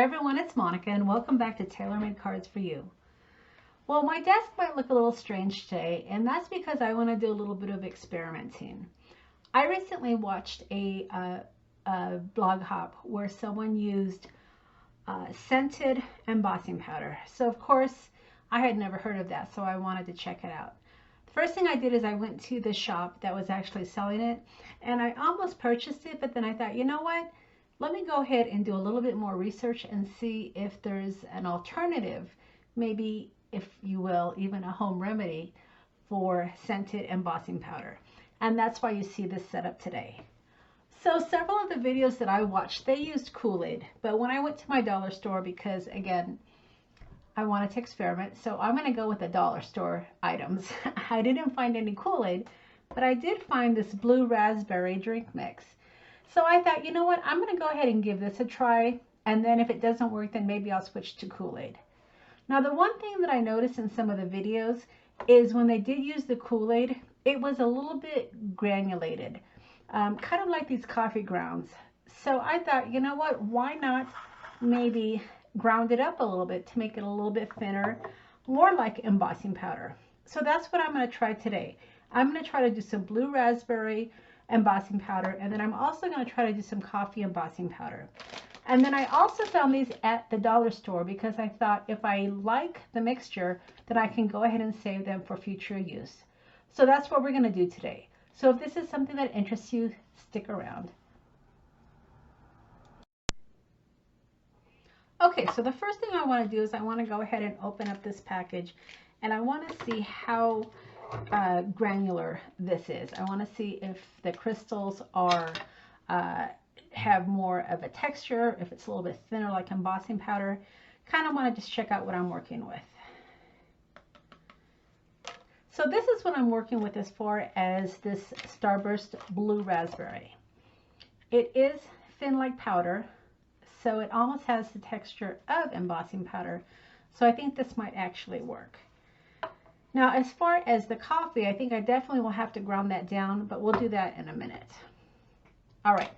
Hi everyone, it's Monica and welcome back to Taylor-Made Cards for You. Well, my desk might look a little strange today, and that's because I want to do a little bit of experimenting. I recently watched a blog hop where someone used scented embossing powder. So of course, I had never heard of that, so I wanted to check it out. The first thing I did is I went to the shop that was actually selling it, and I almost purchased it, but then I thought, you know what? Let me go ahead and do a little bit more research and see if there's an alternative, maybe, if you will, even a home remedy for scented embossing powder. And that's why you see this setup today. So several of the videos that I watched, they used Kool-Aid, but when I went to my dollar store, because again, I wanted to experiment, so I'm going to go with the dollar store items. I didn't find any Kool-Aid, but I did find this blue raspberry drink mix. So I thought, you know what, I'm going to go ahead and give this a try, and then if it doesn't work, then maybe I'll switch to Kool-Aid. Now, the one thing that I noticed in some of the videos is when they did use the Kool-Aid, it was a little bit granulated, kind of like these coffee grounds. So I thought, you know what, why not maybe ground it up a little bit to make it a little bit thinner, more like embossing powder. So that's what I'm going to try today. I'm going to try to do some blue raspberry embossing powder, and then I'm also going to try to do some coffee embossing powder. And then I also found these at the dollar store because I thought if I like the mixture, then I can go ahead and save them for future use. So that's what we're going to do today. So if this is something that interests you, stick around. Okay, so the first thing I want to do is I want to go ahead and open up this package, and I want to see how granular this is. I want to see if the crystals are have more of a texture, if it's a little bit thinner like embossing powder. Kind of want to just check out what I'm working with. So this is what I'm working with as far as this Starburst Blue Raspberry. It is thin like powder, so it almost has the texture of embossing powder. So I think this might actually work. Now, as far as the coffee, I think I definitely will have to ground that down, but we'll do that in a minute. All right,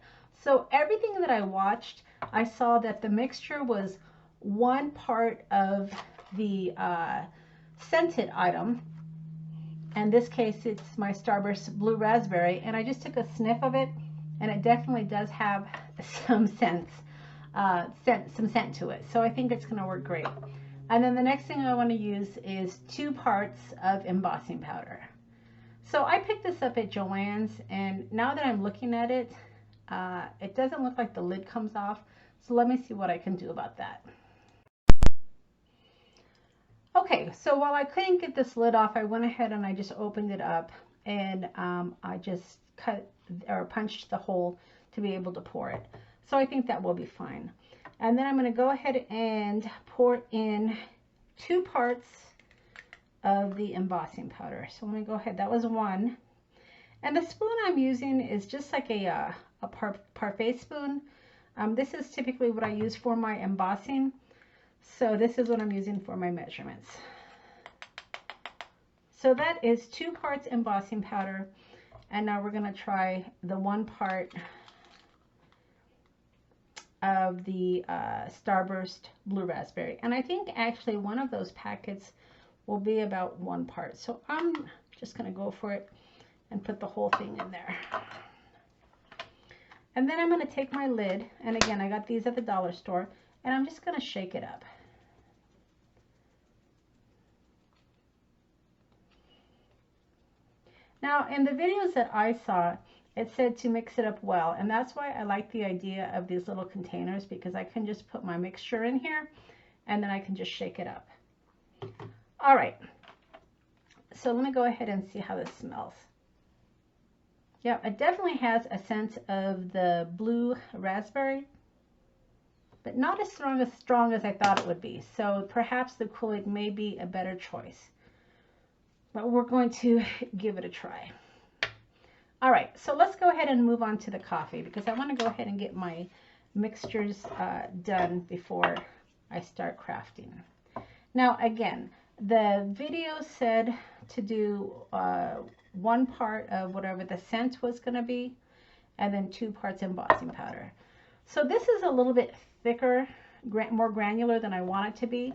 so everything that I watched, I saw that the mixture was 1 part of the scented item. In this case, it's my Starburst Blue Raspberry, and I just took a sniff of it, and it definitely does have some scent to it. So I think it's going to work great. And then the next thing I want to use is 2 parts of embossing powder. So I picked this up at Joann's, and now that I'm looking at it, it doesn't look like the lid comes off. So let me see what I can do about that. Okay, so while I couldn't get this lid off, I went ahead and I just opened it up, and I just cut or punched the hole to be able to pour it. So I think that will be fine. And then I'm going to go ahead and pour in 2 parts of the embossing powder. So let me go ahead. That was 1. And the spoon I'm using is just like a parfait spoon. This is typically what I use for my embossing. So this is what I'm using for my measurements. So that is 2 parts embossing powder. And now we're going to try the 1 part of the Starburst Blue Raspberry. And I think actually one of those packets will be about 1 part. So I'm just going to go for it and put the whole thing in there. And then I'm going to take my lid, and again, I got these at the dollar store, and I'm just going to shake it up. Now, in the videos that I saw, it said to mix it up well, and that's why I like the idea of these little containers, because I can just put my mixture in here and then I can just shake it up. All right, so let me go ahead and see how this smells. Yeah, it definitely has a scent of the blue raspberry, but not as strong as I thought it would be. So perhaps the Kool-Aid may be a better choice, but we're going to give it a try. All right, so let's go ahead and move on to the coffee, because I want to go ahead and get my mixtures done before I start crafting. Now, again, the video said to do 1 part of whatever the scent was going to be, and then 2 parts embossing powder. So this is a little bit thicker more granular than I want it to be.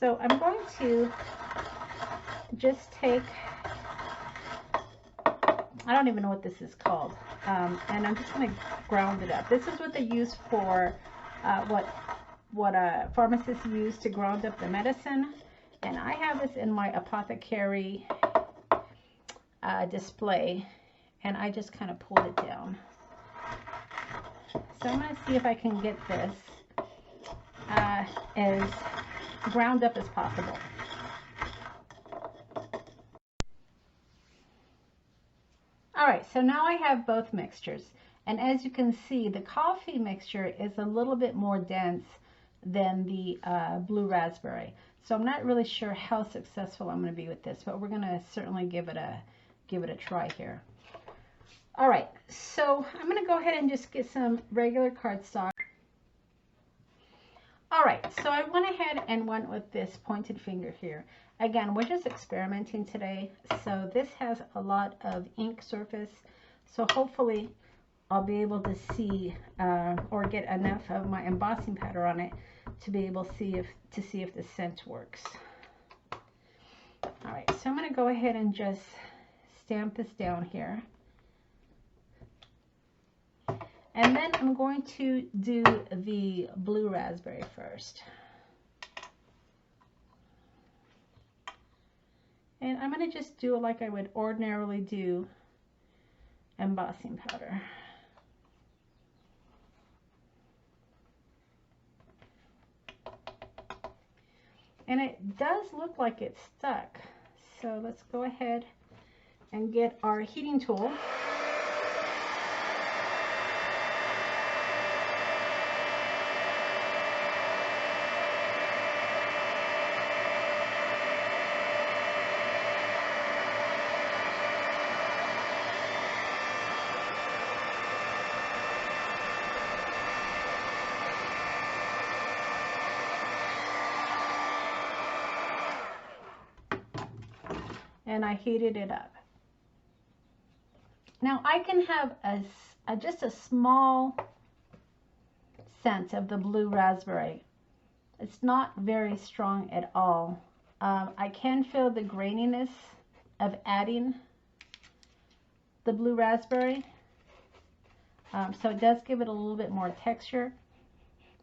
So I'm going to just take, I don't even know what this is called, and I'm just going to ground it up. This is what they use for what pharmacists use to ground up the medicine, and I have this in my apothecary display, and I just kind of pulled it down. So I'm going to see if I can get this as ground up as possible. Alright, so now I have both mixtures, and as you can see, the coffee mixture is a little bit more dense than the blue raspberry. So I'm not really sure how successful I'm going to be with this, but we're going to certainly give it a try here. Alright, so I'm going to go ahead and just get some regular cardstock. Alright, so I went ahead and went with this pointed finger here. Again, we're just experimenting today, so this has a lot of ink surface, so hopefully I'll be able to see or get enough of my embossing powder on it to be able to see if the scent works. Alright, so I'm going to go ahead and just stamp this down here. And then I'm going to do the blue raspberry first. And I'm going to just do it like I would ordinarily do embossing powder. And it does look like it's stuck. So let's go ahead and get our heating tool. And I heated it up. Now I can have just a small scent of the blue raspberry. It's not very strong at all. I can feel the graininess of adding the blue raspberry. So it does give it a little bit more texture,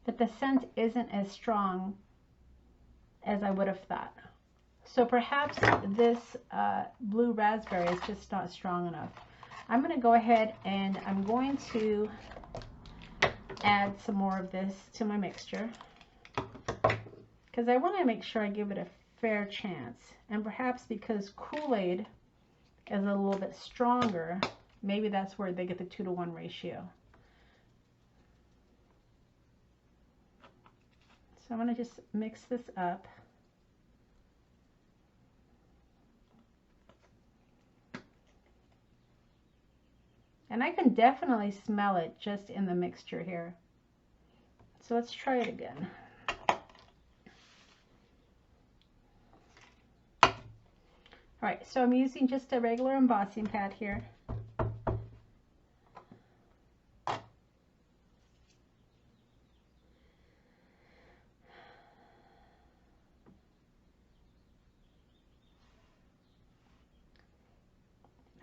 but the scent isn't as strong as I would have thought. So perhaps this blue raspberry is just not strong enough. I'm going to go ahead and I'm going to add some more of this to my mixture because I want to make sure I give it a fair chance. And perhaps because Kool-Aid is a little bit stronger, maybe that's where they get the 2-to-1 ratio. So I'm going to just mix this up. And I can definitely smell it just in the mixture here. So let's try it again. All right, so I'm using just a regular embossing pad here.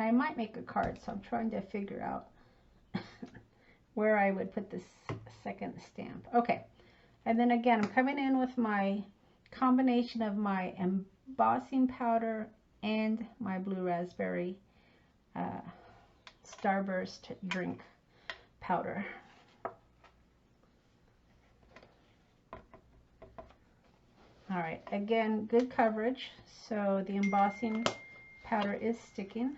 I might make a card, so I'm trying to figure out where I would put this second stamp. Okay, and then again, I'm coming in with my combination of my embossing powder and my blue raspberry Starburst drink powder. All right, again, good coverage, so the embossing powder is sticking.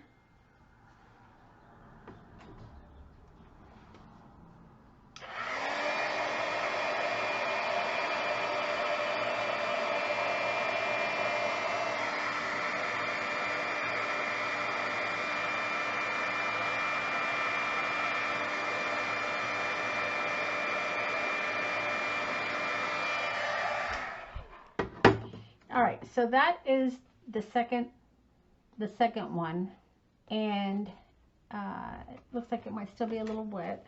All right, so that is the second one, and it looks like it might still be a little wet.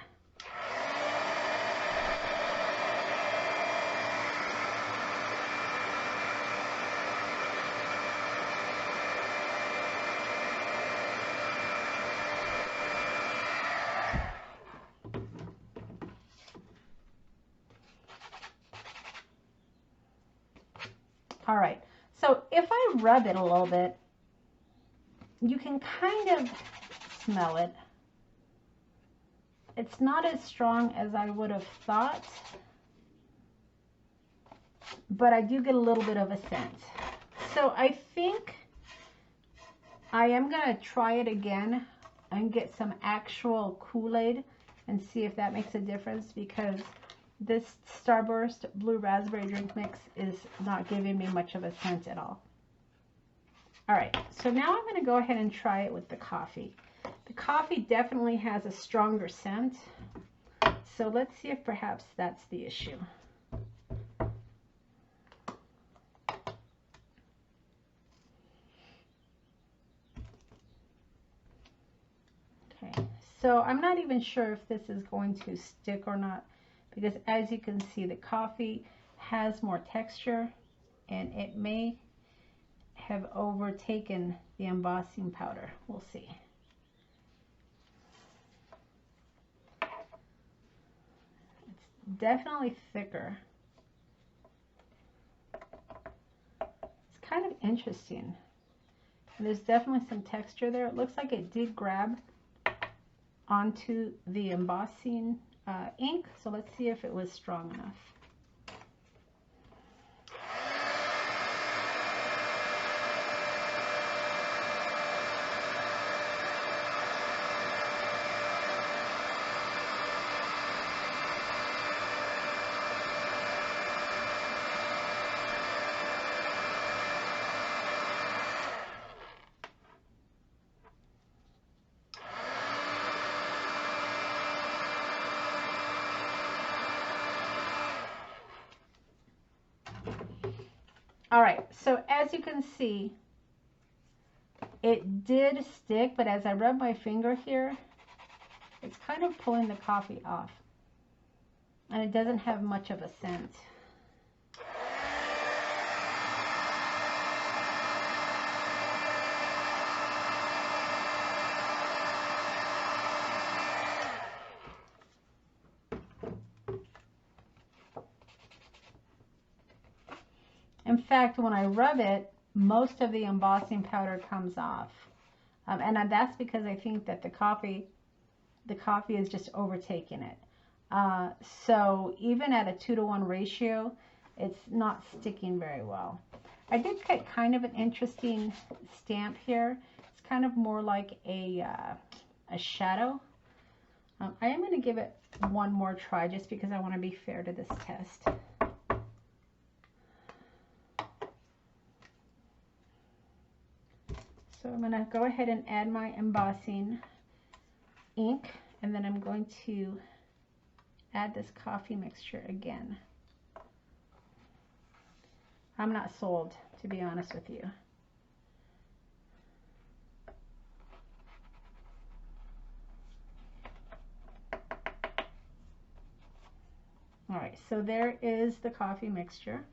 All right, so if I rub it a little bit, you can kind of smell it. It's not as strong as I would have thought, but I do get a little bit of a scent. So I think I am going to try it again and get some actual Kool-Aid and see if that makes a difference, because this Starburst Blue Raspberry drink mix is not giving me much of a scent at all. All right, so now I'm going to go ahead and try it with the coffee. The coffee definitely has a stronger scent, so let's see if perhaps that's the issue. Okay, so I'm not even sure if this is going to stick or not, because as you can see, the coffee has more texture and it may have overtaken the embossing powder. We'll see. It's definitely thicker. It's kind of interesting. And there's definitely some texture there. It looks like it did grab onto the embossing ink, so let's see if it was strong enough. All right, so as you can see, it did stick, but as I rub my finger here, it's kind of pulling the coffee off, and it doesn't have much of a scent. In fact, when I rub it, most of the embossing powder comes off. And that's because I think that the coffee is just overtaking it. So even at a 2-to-1 ratio, it's not sticking very well. I did get kind of an interesting stamp here. It's kind of more like a shadow. I am going to give it one more try just because I want to be fair to this test. So I'm going to go ahead and add my embossing ink, and then I'm going to add this coffee mixture again. I'm not sold, to be honest with you. All right, so there is the coffee mixture.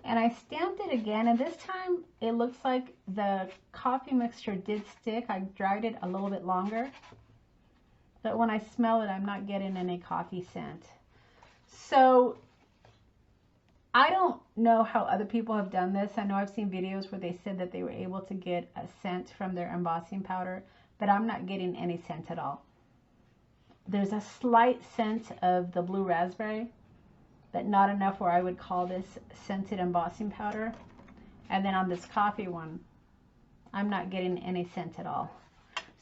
And I stamped it again, and this time it looks like the coffee mixture did stick. I dried it a little bit longer, but when I smell it, I'm not getting any coffee scent. So I don't know how other people have done this. I know I've seen videos where they said that they were able to get a scent from their embossing powder, but I'm not getting any scent at all. There's a slight scent of the blue raspberry, but not enough where I would call this scented embossing powder. And then on this coffee one, I'm not getting any scent at all.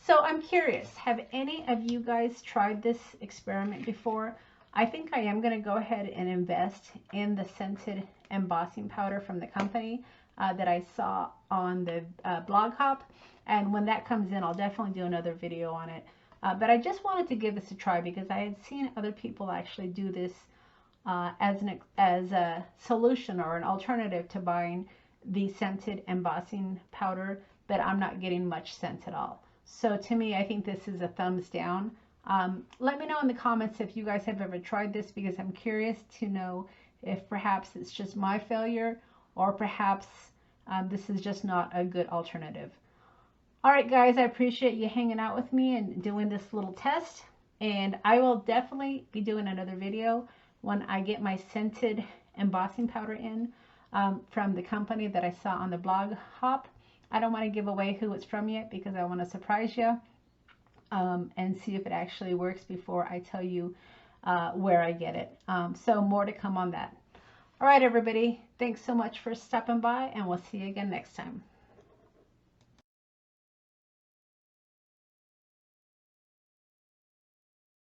So I'm curious, have any of you guys tried this experiment before? I think I am going to go ahead and invest in the scented embossing powder from the company that I saw on the blog hop. And when that comes in, I'll definitely do another video on it. But I just wanted to give this a try because I had seen other people actually do this as a solution or an alternative to buying the scented embossing powder, but I'm not getting much scent at all. So to me, I think this is a thumbs down. Let me know in the comments if you guys have ever tried this, because I'm curious to know if perhaps it's just my failure, or perhaps this is just not a good alternative. All right, guys, I appreciate you hanging out with me and doing this little test, and I will definitely be doing another video when I get my scented embossing powder in from the company that I saw on the blog Hop. I don't want to give away who it's from yet because I want to surprise you and see if it actually works before I tell you where I get it. So more to come on that. All right, everybody. Thanks so much for stopping by, and we'll see you again next time.